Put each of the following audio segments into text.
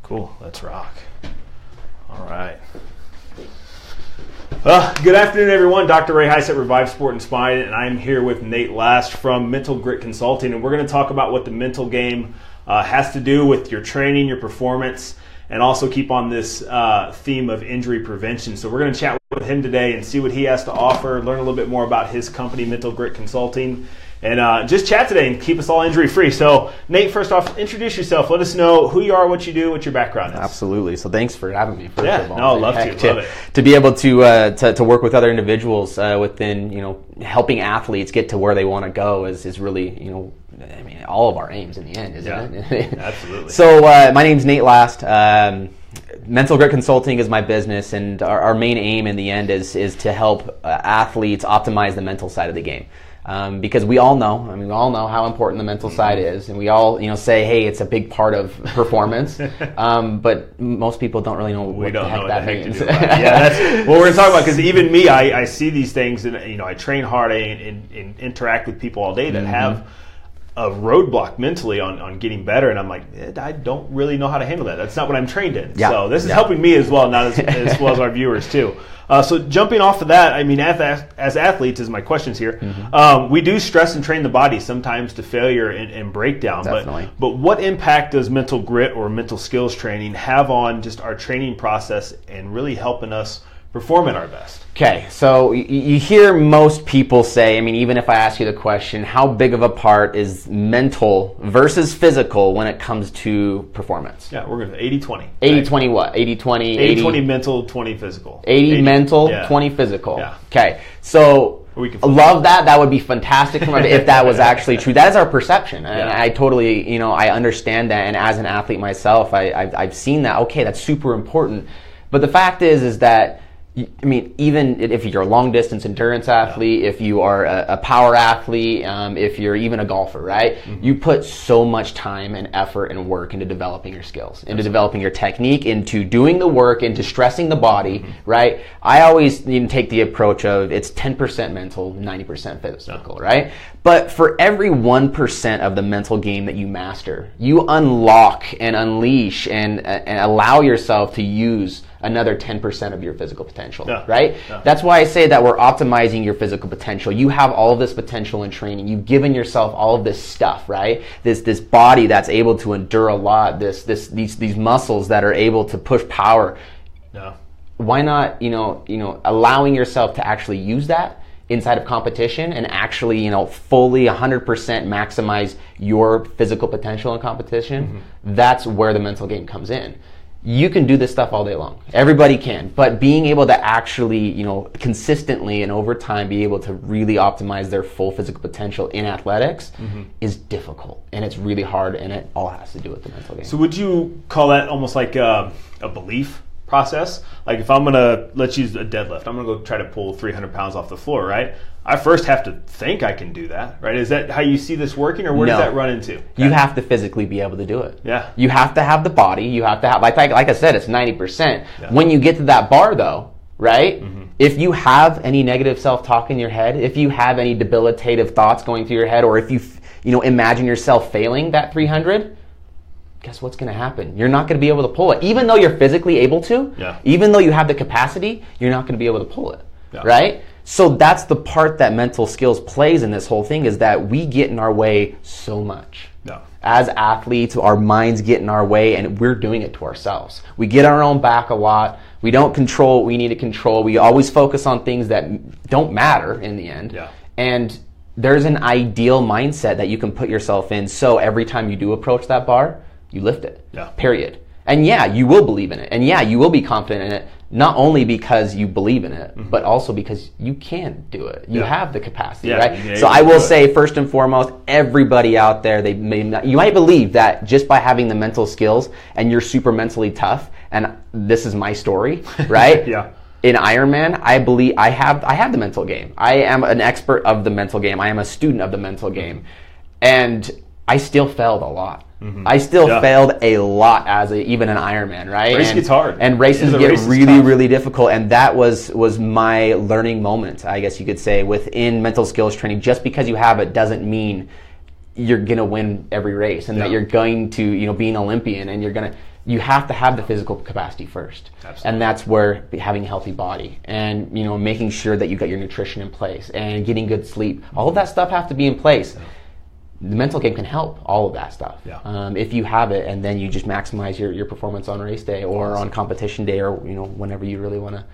Cool. Let's rock. All right. Good afternoon, everyone. Dr. Reheisse at Revive Sport and Spine, and I'm here with Nate Last from Mental Grit Consulting, and we're going to talk about what the mental game has to do with your training, your performance, and also keep on this theme of injury prevention. So we're going to chat with him today and see what he has to offer, learn a little bit more about his company, Mental Grit Consulting, and just chat today and keep us all injury-free. So, Nate, first off, introduce yourself. Let us know who you are, what you do, what your background is. Absolutely. So thanks for having me. Love to. Love it. To be able to work with other individuals within, helping athletes get to where they want to go is really, all of our aims in the end, isn't it? Absolutely. So my name's Nate Last. Mental Grit Consulting is my business, and our main aim in the end is to help athletes optimize the mental side of the game. Because we all know how important the mental side is, and we all, say, hey, it's a big part of performance. But most people don't really know what the heck that means. That's what we're going to talk about. Because even me, I see these things, and I train hard and interact with people all day that have a roadblock mentally on getting better, and I'm like, I don't really know how to handle that. That's not what I'm trained in. Yeah. So this is helping me as well, not as well as our viewers too. So jumping off of that, as athletes, is my questions here. We do stress and train the body sometimes to failure and breakdown. Definitely. But what impact does mental grit or mental skills training have on just our training process and really helping us perform at our best? Okay, so you hear most people say, even if I ask you the question, how big of a part is mental versus physical when it comes to performance? Yeah, we're going to 80-20. 80-20 what? 80-20? 80-20 mental, 20 physical. 80 mental, 20 physical. Yeah. Okay, so love that. That would be fantastic if that was actually true. That is our perception, and I totally, I understand that. And as an athlete myself, I've seen that. Okay, that's super important. But the fact is that, even if you're a long distance endurance athlete, if you are a power athlete, if you're even a golfer, right? You put so much time and effort and work into developing your skills, into developing your technique, into doing the work, into stressing the body, right? I always take the approach of it's 10% mental, 90% physical, right? But for every 1% of the mental game that you master, you unlock and unleash and allow yourself to use another 10% of your physical potential, right? Yeah. That's why I say that we're optimizing your physical potential. You have all of this potential in training. You've given yourself all of this stuff, right? This body that's able to endure a lot, these muscles that are able to push power. Yeah. Why not, allowing yourself to actually use that inside of competition and actually, fully 100% maximize your physical potential in competition? That's where the mental game comes in. You can do this stuff all day long. Everybody can. But being able to actually, consistently and over time be able to really optimize their full physical potential in athletics is difficult. And it's really hard, and it all has to do with the mental game. So would you call that almost like a belief process? Like if I'm going to, let's use a deadlift. I'm going to go try to pull 300 pounds off the floor, right? I first have to think I can do that, right? Is that how you see this working, or where does that run into? You have to physically be able to do it. Yeah. You have to have the body. You have to have, like I said, it's 90%. Yeah. When you get to that bar, though, right? If you have any negative self-talk in your head, if you have any debilitative thoughts going through your head, or if you, imagine yourself failing that 300, guess what's going to happen? You're not going to be able to pull it. Even though you're physically able to, even though you have the capacity, you're not going to be able to pull it, right? So that's the part that mental skills plays in this whole thing, is that we get in our way so much. As athletes, our minds get in our way, and we're doing it to ourselves. We get our own back a lot. We don't control what we need to control. We always focus on things that don't matter in the end. And there's an ideal mindset that you can put yourself in, so every time you do approach that bar, you lift it, period. And you will believe in it. And you will be confident in it, not only because you believe in it, but also because you can do it. You have the capacity, right? So I will say, first and foremost, everybody out there, you might believe that just by having the mental skills and you're super mentally tough, and this is my story, right? In Ironman, I believe I have the mental game. I am an expert of the mental game. I am a student of the mental game. And I still failed a lot. I still failed a lot as even an Ironman, right? Race gets hard. And races get really, really difficult. And that was my learning moment, I guess you could say, within mental skills training. Just because you have it doesn't mean you're going to win every race and that you're going to, be an Olympian, and you're going to, you have to have the physical capacity first. Absolutely. And that's where having a healthy body and, making sure that you got your nutrition in place and getting good sleep, all of that stuff have to be in place. Yeah. The mental game can help all of that stuff. Yeah. If you have it, and then you just maximize your performance on race day or on competition day, or whenever you really want to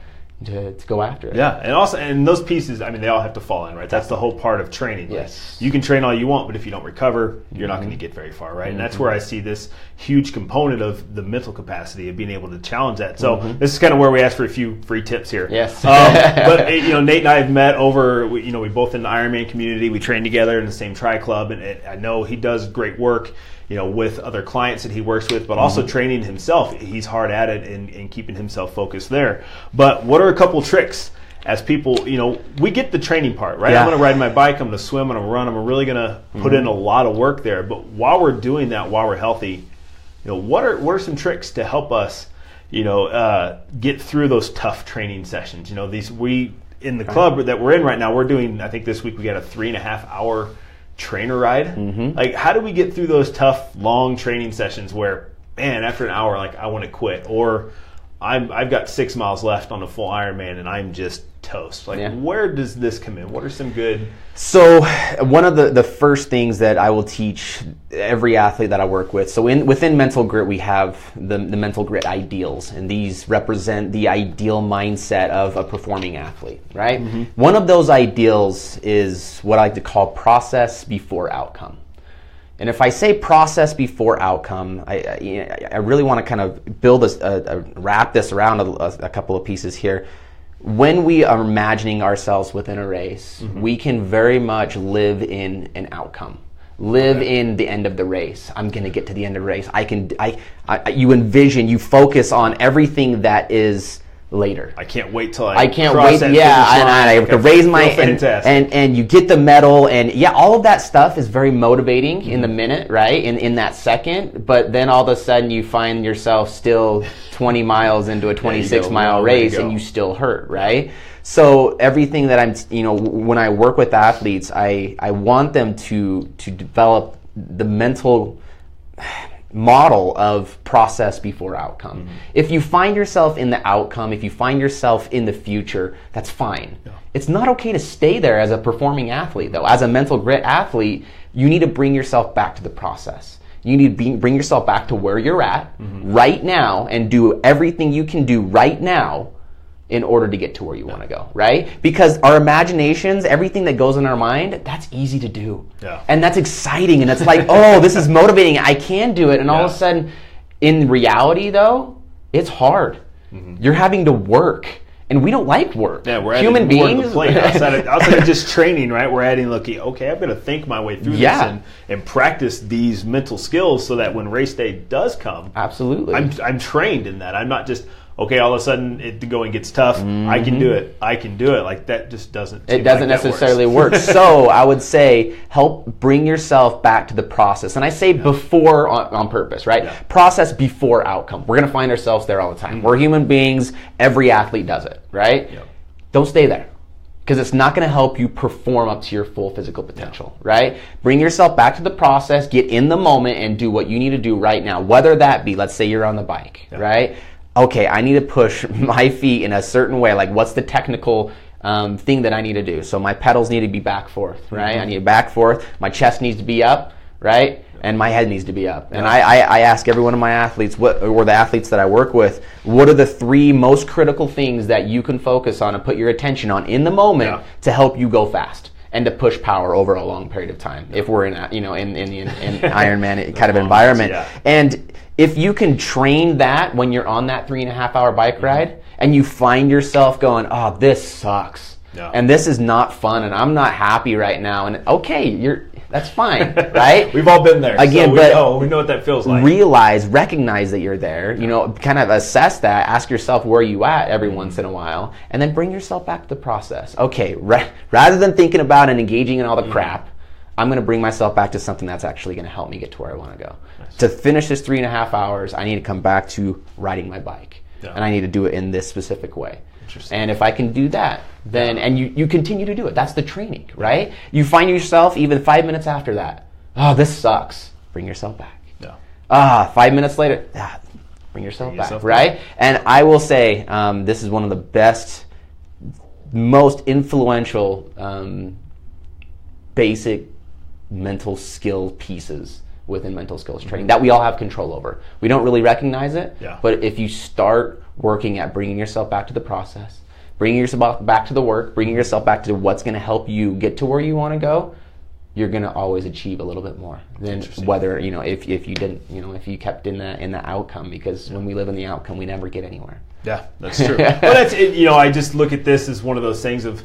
go after it. Yeah, and those pieces, they all have to fall in, right? That's the whole part of training. Yes. You can train all you want, but if you don't recover, you're not going to get very far, right? And that's where I see this huge component of the mental capacity of being able to challenge that. So this is kind of where we ask for a few free tips here. Yes. But Nate and I have met over, we both in the Ironman community. We train together in the same tri club, and I know he does great work, with other clients that he works with, but also training himself. He's hard at it in keeping himself focused there. But what are a couple tricks as people, we get the training part, right? Yeah. I'm going to ride my bike, I'm going to swim, I'm going to run, I'm really going to put in a lot of work there. But while we're doing that, while we're healthy, what are some tricks to help us, get through those tough training sessions? In the club that we're in right now, we're doing, I think this week we got a 3.5 hour trainer ride. Like, how do we get through those tough, long training sessions where, man, after an hour, like, I want to quit, or I've got 6 miles left on a full Ironman and I'm just toast. Like, where does this come in? What are some good? So one of the first things that I will teach every athlete that I work with, so within Mental Grit, we have the Mental Grit ideals, and these represent the ideal mindset of a performing athlete, right? One of those ideals is what I like to call process before outcome. And if I say process before outcome, I really want to kind of build wrap this around a couple of pieces here. When we are imagining ourselves within a race, we can very much live in an outcome. Live in the end of the race. I'm going to get to the end of the race. You envision, you focus on everything that is later. I can't wait till I can't wait. And I have to raise my and you get the medal, and all of that stuff is very motivating in the minute, right? In that second, but then all of a sudden you find yourself still 20 miles into a 26-mile race and you still hurt, right? So everything that I'm, when I work with athletes, I want them to develop the mental model of process before outcome. If you find yourself in the outcome, if you find yourself in the future, that's fine. It's not okay to stay there as a performing athlete, though. As a Mental Grit athlete, you need to bring yourself back to the process. You need to bring yourself back to where you're at right now and do everything you can do right now in order to get to where you want to go, right? Because our imaginations, everything that goes in our mind, that's easy to do. And that's exciting, and it's like, oh, this is motivating, I can do it. And all of a sudden, in reality, though, it's hard. You're having to work. And we don't like work. Yeah, we're human beings. Outside of just training, right? We're adding, okay, I'm going to think my way through this and practice these mental skills so that when race day does come, absolutely, I'm trained in that. I'm not just, okay, all of a sudden the going gets tough. I can do it. Like, that just doesn't. It doesn't necessarily work. So I would say help bring yourself back to the process. And I say before on purpose, right? Process before outcome. We're going to find ourselves there all the time. We're human beings. Every athlete does it, right? Don't stay there, because it's not going to help you perform up to your full physical potential, right? Bring yourself back to the process. Get in the moment and do what you need to do right now. Whether that be, let's say you're on the bike, right? Okay, I need to push my feet in a certain way. Like, what's the technical thing that I need to do? So my pedals need to be back forth, right? I need to back forth. My chest needs to be up, right? And my head needs to be up. And I ask every one of my athletes, or the athletes that I work with, what are the 3 most critical things that you can focus on and put your attention on in the moment to help you go fast and to push power over a long period of time? If we're in in Ironman kind of environment, and if you can train that when you're on that 3.5 hour bike ride and you find yourself going, oh, this sucks, and this is not fun, and I'm not happy right now, and okay, that's fine, right? We've all been there. Again, so we know what that feels like. Recognize that you're there, kind of assess that, ask yourself where you at every once in a while, and then bring yourself back to the process. Okay, rather than thinking about and engaging in all the crap, I'm going to bring myself back to something that's actually going to help me get to where I want to go. To finish this 3.5 hours, I need to come back to riding my bike. And I need to do it in this specific way. And if I can do that, then, and you continue to do it. That's the training, right? You find yourself even 5 minutes after that, oh, this sucks. Bring yourself back. 5 minutes later, bring yourself back, right? And I will say, this is one of the best, most influential, basic mental skill pieces within mental skills training that we all have control over. We don't really recognize it, but if you start working at bringing yourself back to the process, bringing yourself back to the work, bringing yourself back to what's going to help you get to where you want to go, you're going to always achieve a little bit more than whether, if you didn't, if you kept in the outcome, because when we live in the outcome, we never get anywhere. Yeah, that's true. Well, that's it. I just look at this as one of those things of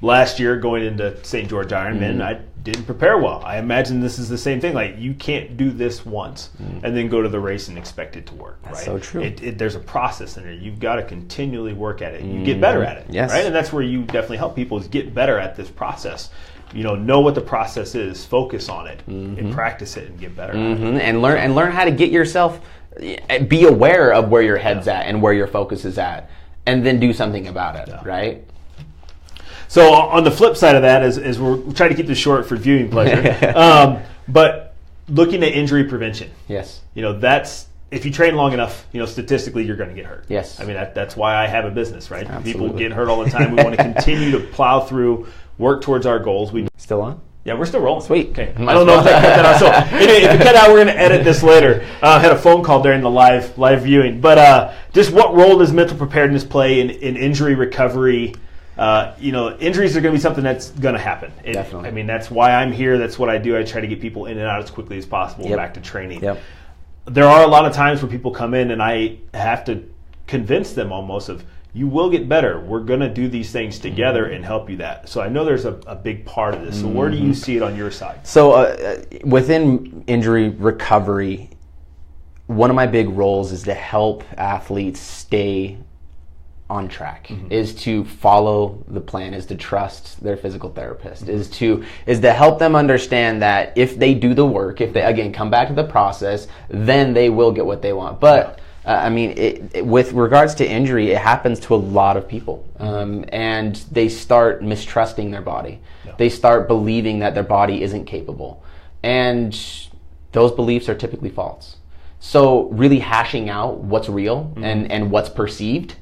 last year going into St. George Ironman, I didn't prepare well. I imagine this is the same thing. Like, you can't do this once and then go to the race and expect it to work. That's right? So true. There's a process in it. You've got to continually work at it. You get better at it. Yes. Right? And that's where you definitely help people, is get better at this process. Know what the process is, focus on it, and practice it, and get better at it. And learn how to get yourself, be aware of where your head's at and where your focus is at, and then do something about it, right? So on the flip side of that is we're trying to keep this short for viewing pleasure, but looking at injury prevention. Yes. That's, if you train long enough, statistically you're going to get hurt. Yes. I mean, that's why I have a business, right? Absolutely. People get hurt all the time. We want to continue to plow through, work towards our goals. Still on? Yeah, we're still rolling. Sweet. Okay. I don't know if I cut that out. So anyway, if you cut out, we're going to edit this later. I had a phone call during the live viewing. But just what role does mental preparedness play in injury recovery? Injuries are going to be something that's going to happen. Definitely. I mean, that's why I'm here. That's what I do. I try to get people in and out as quickly as possible, back to training. Yep. There are a lot of times where people come in and I have to convince them almost of, you will get better. We're going to do these things together and help you that. So I know there's a big part of this. So where do you see it on your side? So within injury recovery, one of my big roles is to help athletes stay on track, is to follow the plan, is to trust their physical therapist, is to help them understand that if they do the work, if they, again, come back to the process, then they will get what they want. But with regards to injury, it happens to a lot of people, and they start mistrusting their body. They start believing that their body isn't capable, and those beliefs are typically false. So really hashing out what's real and what's perceived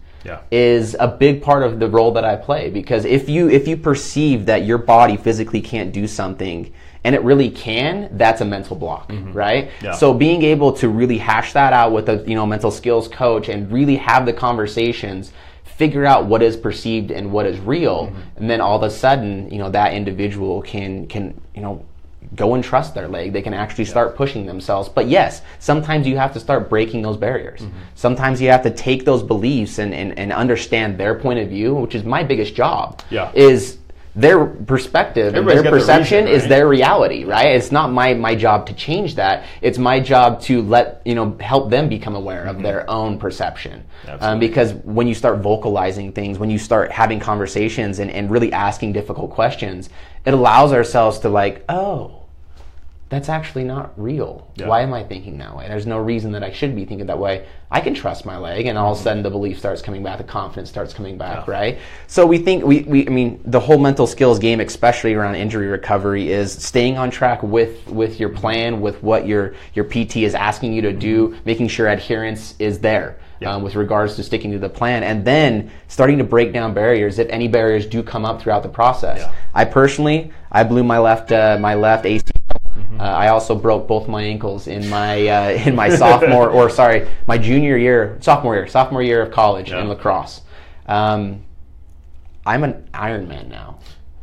is a big part of the role that I play, because if you perceive that your body physically can't do something and it really can, that's a mental block, right? Yeah. So being able to really hash that out with a mental skills coach and really have the conversations, figure out what is perceived and what is real, and then all of a sudden, that individual can go and trust their leg. They can actually start pushing themselves. But yes, sometimes you have to start breaking those barriers. Sometimes you have to take those beliefs and understand their point of view, which is my biggest job, is their perspective and their perception is their reality, right? It's not my job to change that. It's my job to help them become aware of their own perception. Because when you start vocalizing things, when you start having conversations and really asking difficult questions, it allows ourselves to oh, that's actually not real. Why am I thinking that way? There's no reason that I should be thinking that way. I can trust my leg, and all of a sudden the belief starts coming back, the confidence starts coming back, right? So we think, I mean, the whole mental skills game, especially around injury recovery, is staying on track with your plan, with what your PT is asking you to do, making sure adherence is there. With regards to sticking to the plan, and then starting to break down barriers if any barriers do come up throughout the process. I blew my left ACL. I also broke both my ankles in my sophomore year of college in lacrosse. I'm an Ironman now.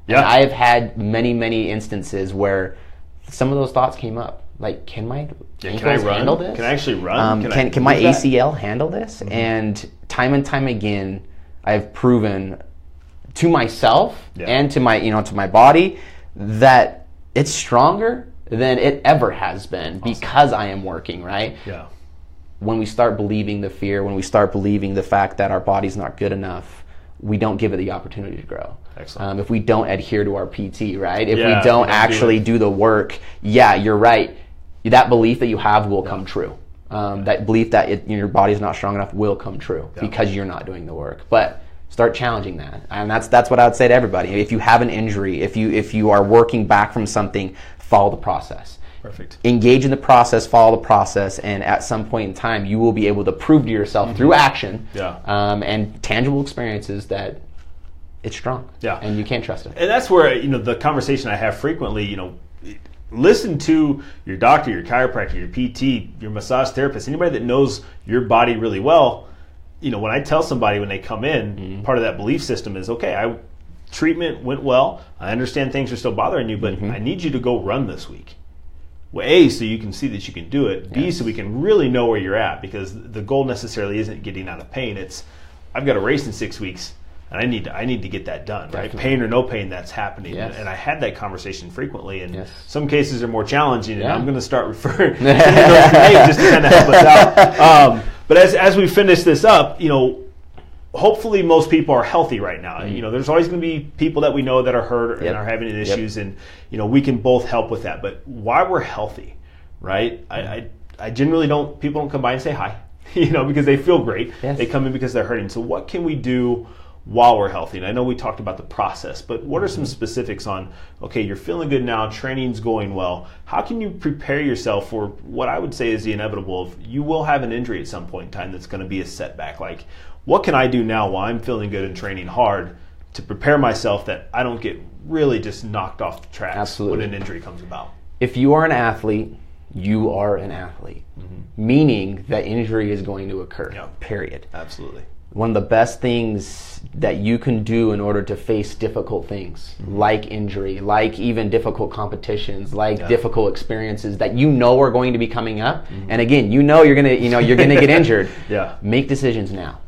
And I have had many instances where some of those thoughts came up. Like, can my ankles handle this? Can I actually run? Can my ACL handle this? And time again, I've proven to myself and to my body that it's stronger than it ever has been because I am working, right? Yeah. When we start believing the fear, when we start believing the fact that our body's not good enough, we don't give it the opportunity to grow. Excellent. If we don't adhere to our PT, right? If we don't actually do the work, you're right. That belief that you have will come true. That belief that your body's not strong enough will come true because you're not doing the work. But start challenging that, and that's what I would say to everybody. If you have an injury, if you are working back from something, follow the process. Perfect. Engage in the process, follow the process, and at some point in time, you will be able to prove to yourself through action and tangible experiences that it's strong. Yeah. And you can't trust it. And that's where, the conversation I have frequently, listen to your doctor, your chiropractor, your PT, your massage therapist, anybody that knows your body really well. When I tell somebody when they come in, part of that belief system is, okay, treatment went well. I understand things are still bothering you, but I need you to go run this week. Well, A, so you can see that you can do it. B, so we can really know where you're at, because the goal necessarily isn't getting out of pain. It's, I've got a race in 6 weeks, and I need to get that done. Right? Pain or no pain, that's happening. Yes. And I had that conversation frequently, and some cases are more challenging, and I'm going to start referring to those just to kind of help us out. But as we finish this up, hopefully most people are healthy right now. There's always going to be people that we know that are hurt and are having issues, and we can both help with that. But while we're healthy, right? I generally people don't come by and say hi, because they feel great. Yes. They come in because they're hurting. So what can we do while we're healthy? And I know we talked about the process, but what are some specifics on, okay, you're feeling good now, training's going well. How can you prepare yourself for what I would say is the inevitable of you will have an injury at some point in time that's going to be a setback? Like, what can I do now while I'm feeling good and training hard to prepare myself that I don't get really just knocked off the tracks when an injury comes about? If you are an athlete, you are an athlete, meaning that injury is going to occur, period. Absolutely. One of the best things that you can do in order to face difficult things, like injury, like even difficult competitions, like difficult experiences that are going to be coming up, and again, you're gonna get injured. Make decisions now.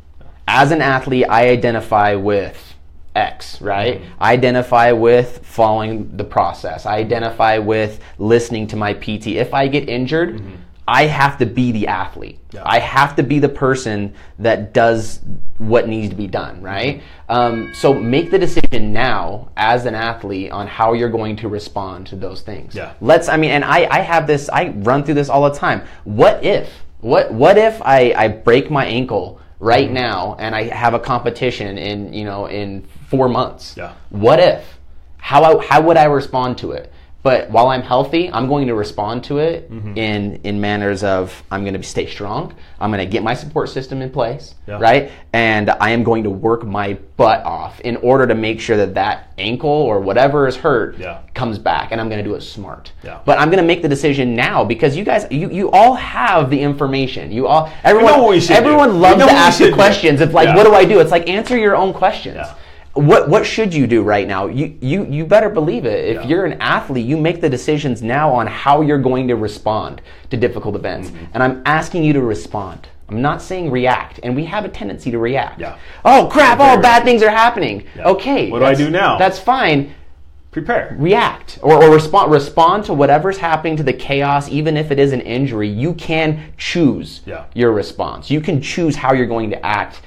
As an athlete, I identify with X, right? I identify with following the process. I identify with listening to my PT. If I get injured, I have to be the athlete. I have to be the person that does what needs to be done, right? So make the decision now as an athlete on how you're going to respond to those things. And I have this, I run through this all the time. What if I break my ankle right now and I have a competition in 4 months? What if? How would I respond to it? But while I'm healthy, I'm going to respond to it in manners of I'm going to stay strong. I'm going to get my support system in place, right? And I am going to work my butt off in order to make sure that ankle or whatever is hurt comes back, and I'm going to do it smart. But I'm going to make the decision now because you guys, you all have the information. Everyone loves to ask the questions. It's like, what do I do? It's like, answer your own questions. What should you do right now? You better believe it. If you're an athlete, you make the decisions now on how you're going to respond to difficult events. And I'm asking you to respond. I'm not saying react. And we have a tendency to react. Oh, crap, bad things are happening. Okay. What do I do now? That's fine. Prepare. React or respond to whatever's happening, to the chaos. Even if it is an injury, you can choose your response. You can choose how you're going to act.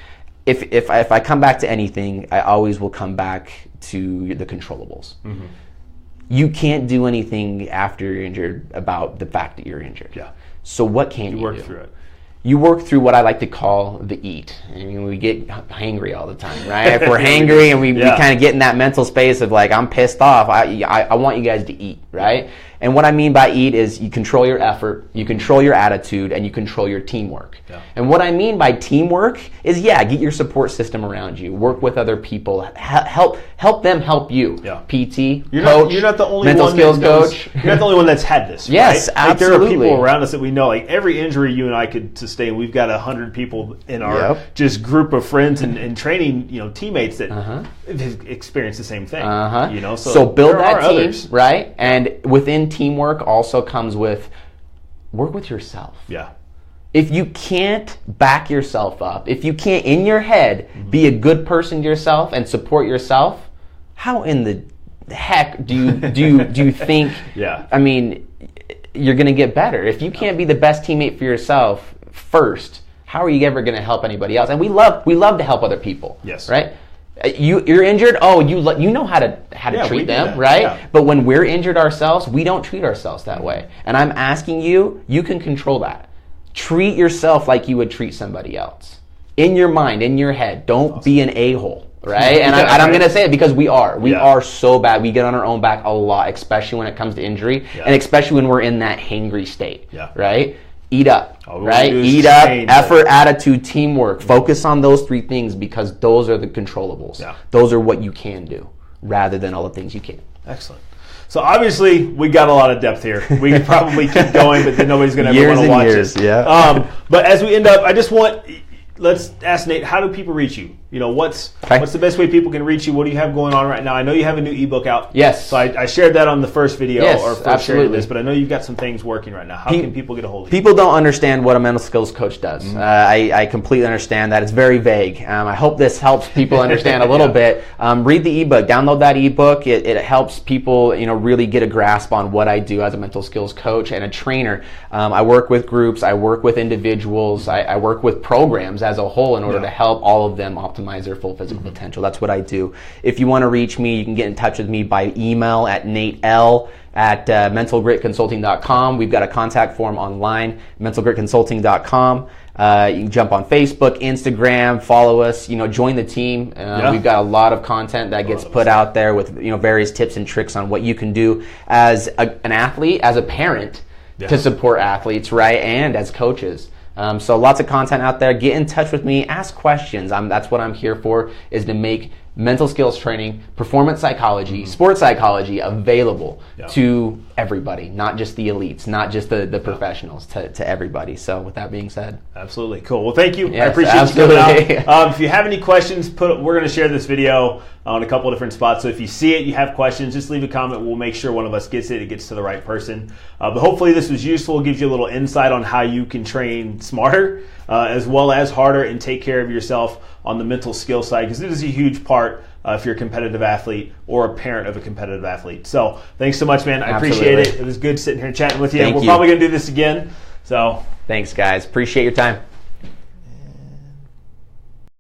If I come back to anything, I always will come back to the controllables. You can't do anything after you're injured about the fact that you're injured. So what can you do? You work through it. You work through what I like to call the eat. I mean, we get hangry all the time, right? If we're hangry and we kind of get in that mental space of like, I'm pissed off, I want you guys to eat, right? And what I mean by eat is you control your effort, you control your attitude, and you control your teamwork. And what I mean by teamwork is, get your support system around you, work with other people, help them help you. PT, coach, you're not the only mental skills coach. You're not the only one that's had this, yes, right? absolutely. Like, there are people around us that we know, like every injury you and I could sustain, we've got 100 people in our just group of friends and training, teammates that have experienced the same thing. So build that team, others. Right? And within teamwork also comes with work with yourself. If you can't back yourself up, if you can't in your head be a good person to yourself and support yourself, how in the heck do you think? I mean, you're going to get better if you can't be the best teammate for yourself first. How are you ever going to help anybody else? And we love to help other people. Right? You're injured. Oh, you know how to treat them, right? But when we're injured ourselves, we don't treat ourselves that way. And I'm asking you can control that. Treat yourself like you would treat somebody else. In your mind, in your head. Don't be an a-hole. right? And I'm going to say it because we are so bad. We get on our own back a lot, especially when it comes to injury, and especially when we're in that hangry state, right? Eat up, right? Eat up, effort, attitude, teamwork. Focus on those 3 things because those are the controllables. Those are what you can do rather than all the things you can't. Excellent. So obviously we got a lot of depth here. We could probably keep going, but then nobody's going to ever want to watch it. Yeah. But as we end up, let's ask Nate, how do people reach you? What's the best way people can reach you? What do you have going on right now? I know you have a new ebook out. Yes. So I shared that on the first video or first absolutely. list, but I know you've got some things working right now. How can people get a hold of you? People don't understand what a mental skills coach does. I completely understand that. It's very vague. I hope this helps people understand a little bit. Read the ebook. Download that ebook. It helps people really get a grasp on what I do as a mental skills coach and a trainer. I work with groups. I work with individuals. I work with programs as a whole in order to help all of them optimize their full physical potential. That's what I do. If you want to reach me, you can get in touch with me by email at natel@mentalgritconsulting.com. We've got a contact form online, mentalgritconsulting.com. You can jump on Facebook, Instagram, follow us, join the team. We've got a lot of content that gets put out there with various tips and tricks on what you can do as an athlete, as a parent to support athletes, right, and as coaches. So lots of content out there. Get in touch with me. Ask questions. That's what I'm here for, is to make mental skills training, performance psychology, sports psychology available to everybody, not just the elites, not just the professionals, to everybody. So with that being said. Absolutely. Cool. Well, thank you. Yes, I appreciate you coming out. If you have any questions, we're going to share this video on a couple of different spots. So if you see it, you have questions, just leave a comment. We'll make sure one of us gets it. It gets to the right person. But hopefully this was useful. It gives you a little insight on how you can train smarter as well as harder and take care of yourself on the mental skill side, because it is a huge part if you're a competitive athlete or a parent of a competitive athlete. So thanks so much, man. I appreciate it. It was good sitting here chatting with you. We're probably going to do this again. So thanks, guys. Appreciate your time.